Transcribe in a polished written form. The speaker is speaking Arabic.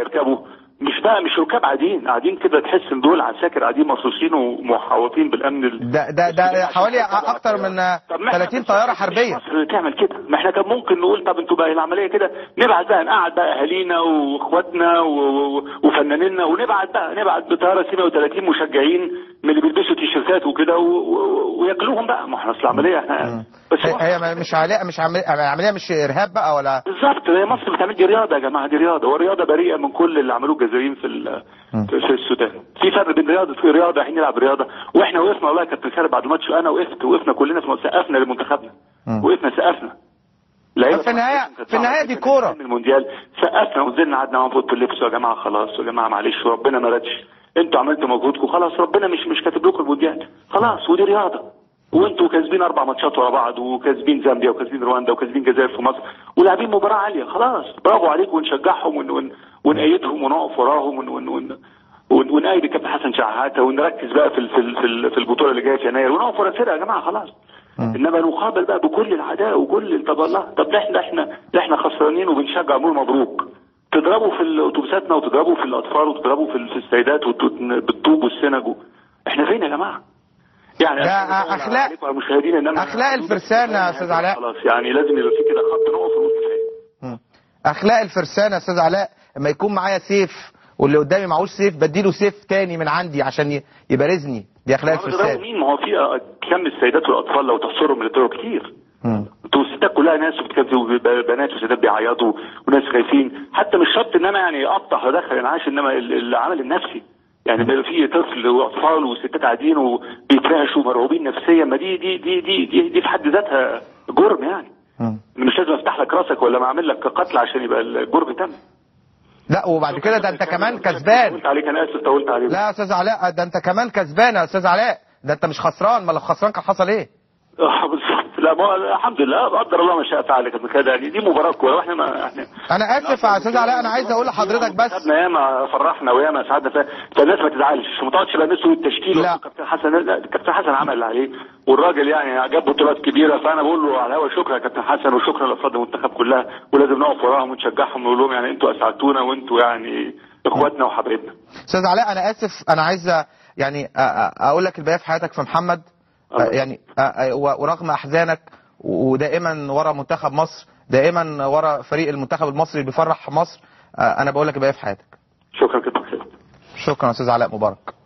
يركبوا مش ركاب قاعدين كده، تحس ان دول عساكر قاعدين مصوصين ومحاوطين بالامن ده حوالي اكتر من 30 طياره حربيه. مصر تعمل كده؟ ما احنا كان ممكن نقول طب انتوا بقى العمليه كده نبعت بقى، نقعد بقى اهالينا واخواتنا وفنانينا، نبعت بطياره سي 130 مشجعين من اللي بيلبسوا تيشيرتات وكده وياكلوهم بقى. ما احنا اصل العمليه احنا بس هي عمليه مش ارهاب بقى ولا بالظبط. هي مصر بتعمل دي رياضه يا جماعه، دي رياضه، والرياضه بريئه من كل اللي عملوه الجزائريين في السودان. في فرق بين رياضه رايحين نلعب رياضه، واحنا وقفنا والله يا كابتن خالد بعد الماتش، انا وقفنا كلنا سقفنا لمنتخبنا، وقفنا سقفنا. في النهايه دي كوره المونديال، سقفنا ونزلنا قعدنا معاهم في اوضه اللبس، يا جماعه خلاص، يا جماعه معلش وربنا ما ردش، انتوا عملتوا مجهودكم خلاص، ربنا مش كاتب لكم المونديال خلاص، ودي رياضه. وانتوا كاسبين 4 ماتشات ورا بعض، وكاسبين زامبيا وكاسبين رواندا وكاسبين الجزائر في مصر، ولاعبين مباراه عاليه، خلاص برافو عليكم، ونشجعهم ونأيدهم ونقف وراهم ونأيد الكابتن حسن شحاته، ونركز بقى في البطوله اللي جايه في يناير، ونقف ورا الفرقه يا جماعه خلاص. انما نقابل بقى بكل العداء وكل طب الله، طب احنا خسرانين وبنشجع نقول مبروك، تضربوا في اتوبيساتنا وتضربوا في الاطفال وتضربوا في السيدات بالطوب والسنج، احنا فين يا جماعه؟ يعني ده اخلاق الفرسان يا استاذ علاء، خلاص يعني لازم يبقى في كده خط نقف ونقول كفايه. اخلاق الفرسان يا استاذ علاء، لما يكون معايا سيف واللي قدامي معهوش سيف بديله سيف تاني من عندي عشان يبارزني، دي اخلاق الفرسان. مين؟ ما هو في كم السيدات والاطفال لو تحصرهم من الطرق كتير. انتوا الستات كلها ناس بتكذب، بنات وستات بيعيطوا وناس خايفين، حتى مش شرط ان انا يعني اقطع وادخل انعاش، انما العمل النفسي يعني بيبقى في طفل واطفال وستات قاعدين وبيترعشوا مرعوبين نفسيا، ما دي في حد ذاتها جرم يعني. مش لازم افتح لك راسك ولا ما اعمل لك قتل عشان يبقى الجرم تم. لا وبعد كده ده انت كمان كسبان. قلت عليك انا اسف، طولت عليك. لا يا استاذ علاء، ده انت كمان كسبان يا استاذ علاء، ده انت مش خسران، ما لو خسران كان حصل ايه؟ بالظبط. لا الحمد لله، قدر الله ما شاء فعل كده يعني، دي مباراه كوره واحنا انا اسف يا استاذ علاء، انا عايز اقول لحضرتك بس احنا ياما فرحنا وياما سعدنا فالناس ما تزعلش، ما تقعدش بقى نسوا التشكيل. كابتن حسن عمل اللي عليه، والراجل يعني جاب بطولات كبيره، فانا بقول له على الهوا شكرا يا كابتن حسن، وشكرا لافراد المنتخب كلها، ولازم نقف وراهم ونشجعهم ونقول لهم يعني انتوا اسعدتونا وانتوا يعني اخواتنا وحبايبنا. استاذ علاء انا اسف، انا عايز يعني اقول لك الباقي في حياتك في محمد، يعني ورغم احزانك ودائما ورا منتخب مصر، دائما ورا فريق المنتخب المصري اللي بيفرح مصر، انا بقول لك الباقي في حياتك. شكرا كابتن. شكرا استاذ علاء مبارك.